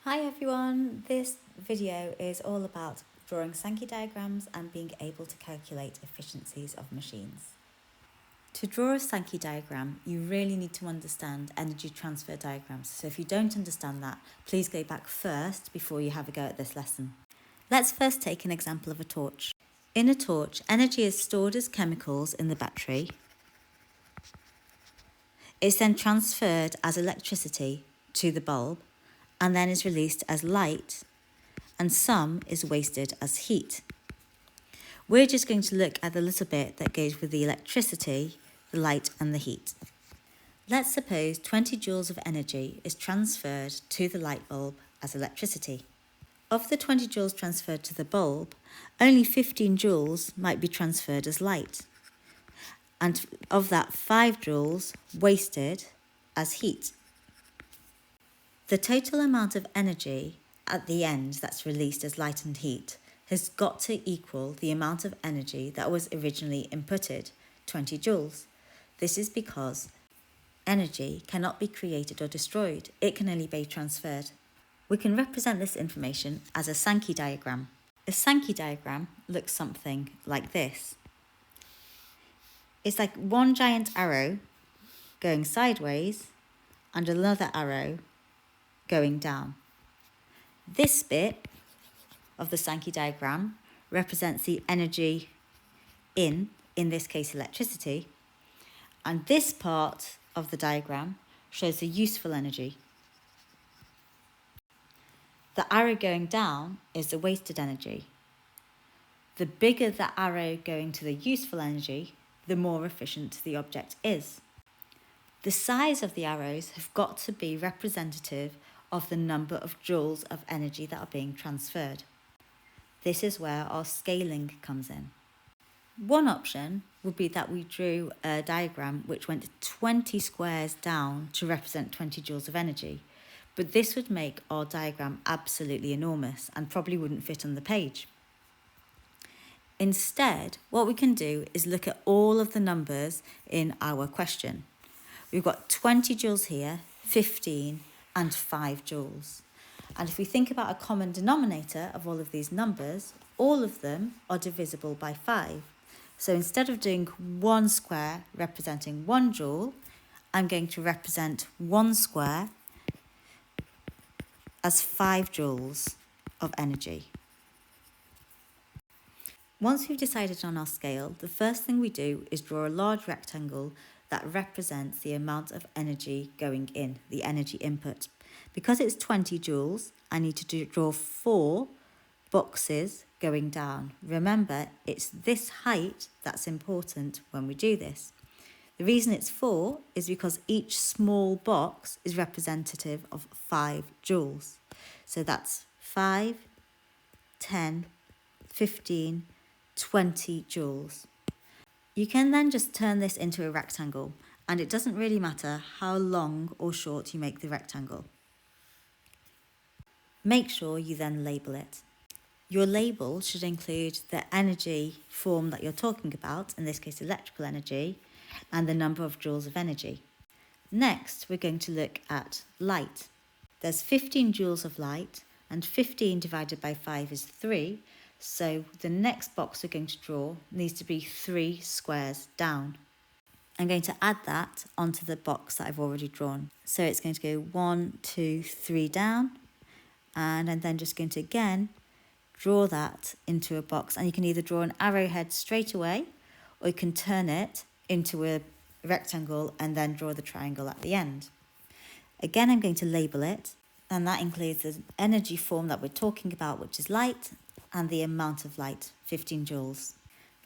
Hi everyone, this video is all about drawing Sankey diagrams and being able to calculate efficiencies of machines. To draw a Sankey diagram, you really need to understand energy transfer diagrams. So if you don't understand that, please go back first before you have a go at this lesson. Let's first take an example of a torch. In a torch, energy is stored as chemicals in the battery. It's then transferred as electricity to the bulb and then is released as light, and some is wasted as heat. We're just going to look at the little bit that goes with the electricity, the light and the heat. Let's suppose 20 joules of energy is transferred to the light bulb as electricity. Of the 20 joules transferred to the bulb, only 15 joules might be transferred as light, and of that 5 joules wasted as heat. The total amount of energy at the end that's released as light and heat has got to equal the amount of energy that was originally inputted, 20 joules. This is because energy cannot be created or destroyed. It can only be transferred. We can represent this information as a Sankey diagram. A Sankey diagram looks something like this. It's like one giant arrow going sideways and another arrow going down. This bit of the Sankey diagram represents the energy in this case electricity, and this part of the diagram shows the useful energy. The arrow going down is the wasted energy. The bigger the arrow going to the useful energy, the more efficient the object is. The size of the arrows have got to be representative of the number of joules of energy that are being transferred. This is where our scaling comes in. One option would be that we drew a diagram which went 20 squares down to represent 20 joules of energy, but this would make our diagram absolutely enormous and probably wouldn't fit on the page. Instead, what we can do is look at all of the numbers in our question. We've got 20 joules here, 15 and 5 joules. And if we think about a common denominator of all of these numbers, all of them are divisible by 5. So instead of doing one square representing 1 joule, I'm going to represent 1 square as 5 joules of energy. Once we've decided on our scale, the first thing we do is draw a large rectangle that represents the amount of energy going in, the energy input. Because it's 20 joules, I need to draw 4 boxes going down. Remember, it's this height that's important when we do this. The reason it's 4 is because each small box is representative of 5 joules. So that's 5, 10, 15, 20 joules. You can then just turn this into a rectangle, and it doesn't really matter how long or short you make the rectangle. Make sure you then label it. Your label should include the energy form that you're talking about, in this case electrical energy, and the number of joules of energy. Next, we're going to look at light. There's 15 joules of light, and 15 divided by 5 is 3, so the next box we're going to draw needs to be 3 squares down. I'm going to add that onto the box that I've already drawn. So it's going to go 1, 2, 3 down, and I'm then just going to again draw that into a box, and you can either draw an arrowhead straight away or you can turn it into a rectangle and then draw the triangle at the end. Again, I'm going to label it, and that includes the energy form that we're talking about, which is light, and the amount of light, 15 joules.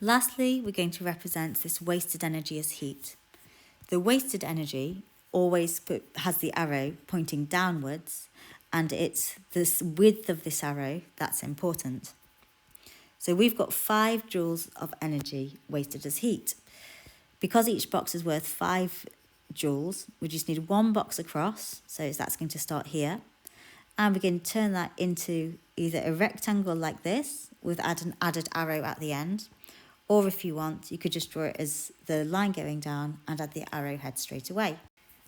Lastly, we're going to represent this wasted energy as heat. The wasted energy always has the arrow pointing downwards, and it's this width of this arrow that's important. So we've got 5 joules of energy wasted as heat. Because each box is worth 5 joules, we just need one box across, so that's going to start here. And we're going to turn that into either a rectangle like this with an added arrow at the end, or if you want, you could just draw it as the line going down and add the arrowhead straight away.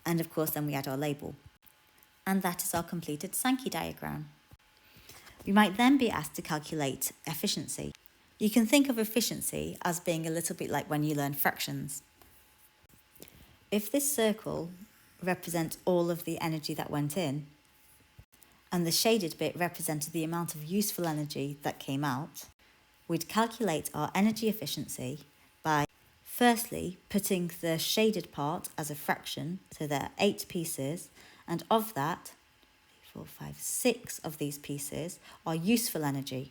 And of course, then we add our label. And that is our completed Sankey diagram. We might then be asked to calculate efficiency. You can think of efficiency as being a little bit like when you learn fractions. If this circle represents all of the energy that went in, and the shaded bit represented the amount of useful energy that came out, we'd calculate our energy efficiency by firstly putting the shaded part as a fraction, so there are 8 pieces, and of that, 4, 5, 6 of these pieces are useful energy.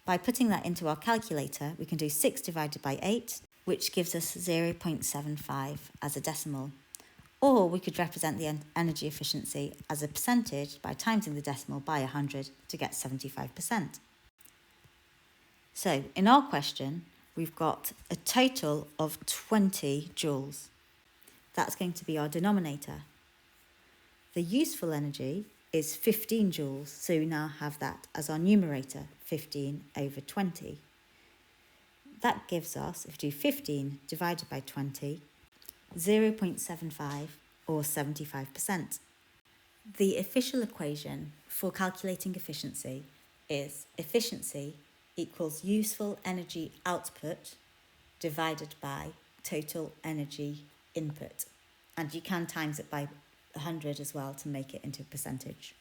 By putting that into our calculator, we can do 6 divided by 8, which gives us 0.75 as a decimal. Or we could represent the energy efficiency as a percentage by timesing the decimal by 100 to get 75%. So in our question, we've got a total of 20 joules. That's going to be our denominator. The useful energy is 15 joules, so we now have that as our numerator, 15 over 20. That gives us, if we do 15 divided by 20, 0.75 or 75%. The official equation for calculating efficiency is efficiency equals useful energy output divided by total energy input. And you can times it by 100 as well to make it into a percentage.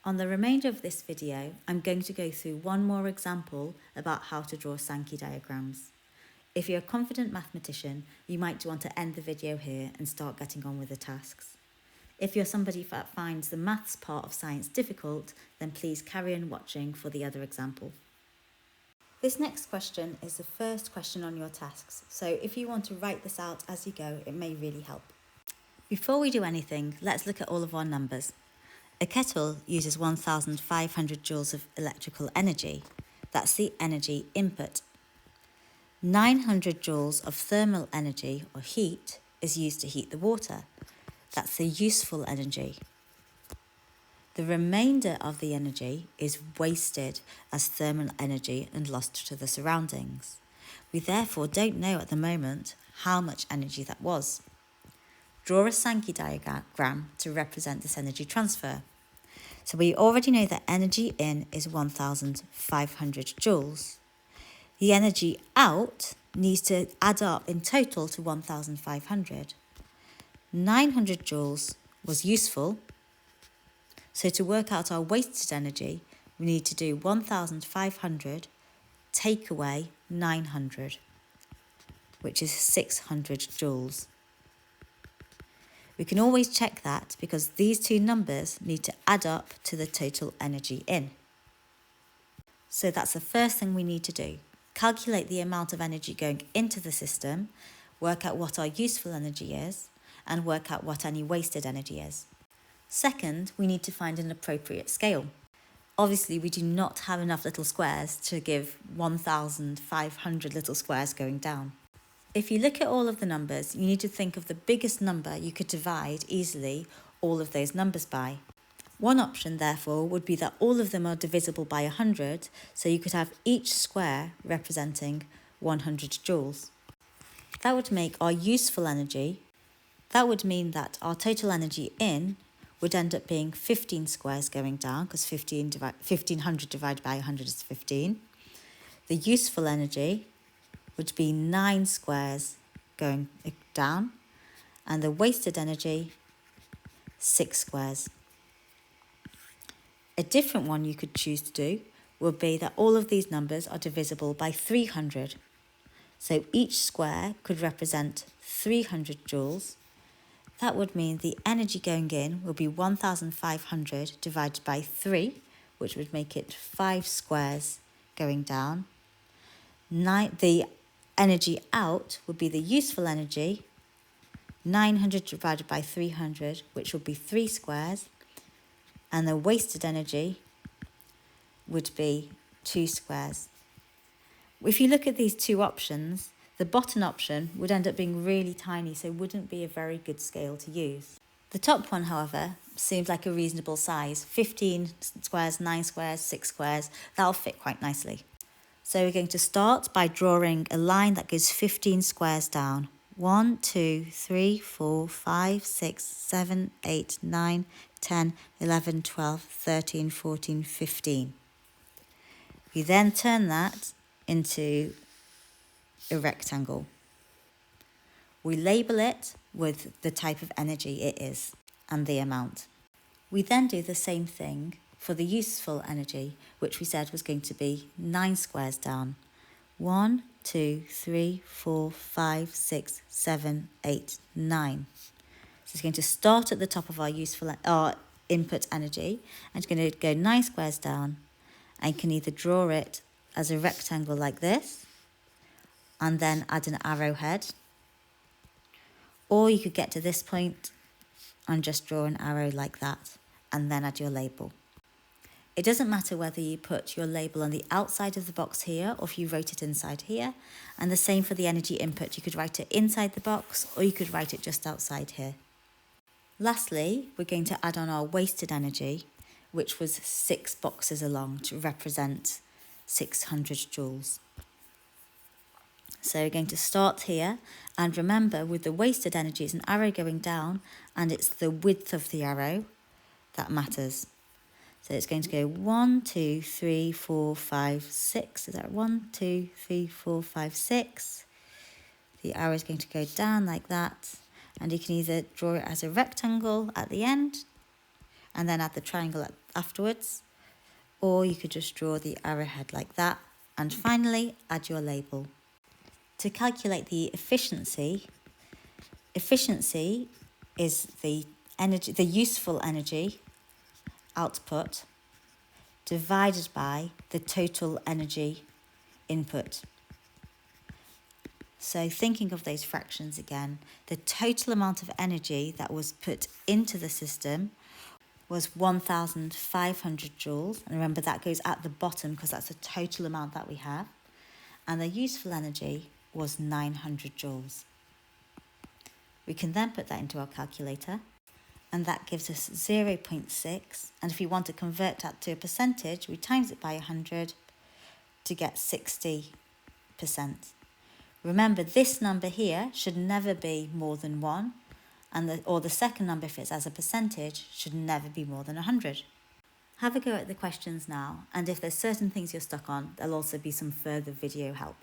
On the remainder of this video, I'm going to go through one more example about how to draw Sankey diagrams. If you're a confident mathematician, you might want to end the video here and start getting on with the tasks. If you're somebody that finds the maths part of science difficult, then please carry on watching for the other example. This next question is the first question on your tasks, so if you want to write this out as you go, it may really help. Before we do anything, let's look at all of our numbers. A kettle uses 1,500 joules of electrical energy. That's the energy input. 900 joules of thermal energy or heat is used to heat the water. That's the useful energy. The remainder of the energy is wasted as thermal energy and lost to the surroundings. We therefore don't know at the moment how much energy that was. Draw a Sankey diagram to represent this energy transfer. So we already know that energy in is 1,500 joules. The energy out needs to add up in total to 1,500. 900 joules was useful. So to work out our wasted energy, we need to do 1,500 take away 900, which is 600 joules. We can always check that because these two numbers need to add up to the total energy in. So that's the first thing we need to do. Calculate the amount of energy going into the system, work out what our useful energy is, and work out what any wasted energy is. Second, we need to find an appropriate scale. Obviously, we do not have enough little squares to give 1,500 little squares going down. If you look at all of the numbers, you need to think of the biggest number you could divide easily all of those numbers by. One option, therefore, would be that all of them are divisible by 100, so you could have each square representing 100 joules. That would make our useful energy, that would mean that our total energy in would end up being 15 squares going down, because 1,500 divided by 100 is 15. The useful energy would be 9 squares going down, and the wasted energy, 6 squares. A different one you could choose to do would be that all of these numbers are divisible by 300. So each square could represent 300 joules. That would mean the energy going in will be 1,500 divided by 3, which would make it 5 squares going down. The energy out would be the useful energy, 900 divided by 300, which would be 3 squares. And the wasted energy would be 2 squares. If you look at these two options, the bottom option would end up being really tiny, so wouldn't be a very good scale to use. The top one, however, seems like a reasonable size. 15 squares, 9 squares, 6 squares, that'll fit quite nicely. So we're going to start by drawing a line that goes 15 squares down. 1, 2, 3, 4, 5, 6, 7, 8, 9, 10, 11, 12, 13, 14, 15. We then turn that into a rectangle. We label it with the type of energy it is and the amount. We then do the same thing for the useful energy, which we said was going to be 9 squares down. 1, 2, 3, 4, 5, 6, 7, 8, 9. So it's going to start at the top of our input energy, and it's going to go 9 squares down, and you can either draw it as a rectangle like this, and then add an arrowhead, or you could get to this point and just draw an arrow like that, and then add your label. It doesn't matter whether you put your label on the outside of the box here or if you wrote it inside here. And the same for the energy input. You could write it inside the box or you could write it just outside here. Lastly, we're going to add on our wasted energy, which was 6 boxes along to represent 600 joules. So we're going to start here, and remember with the wasted energy it's an arrow going down and it's the width of the arrow that matters. So it's going to go 1, 2, 3, 4, 5, 6. Is that 1, 2, 3, 4, 5, 6? The arrow is going to go down like that. And you can either draw it as a rectangle at the end and then add the triangle afterwards. Or you could just draw the arrowhead like that. And finally, add your label. To calculate the efficiency is the useful energy output divided by the total energy input. So thinking of those fractions again, the total amount of energy that was put into the system was 1,500 joules. And remember that goes at the bottom because that's the total amount that we have. And the useful energy was 900 joules. We can then put that into our calculator, and that gives us 0.6. And if you want to convert that to a percentage, we times it by 100 to get 60%. Remember, this number here should never be more than 1, and the second number, if it's as a percentage, should never be more than 100. Have a go at the questions now, and if there's certain things you're stuck on, there'll also be some further video help.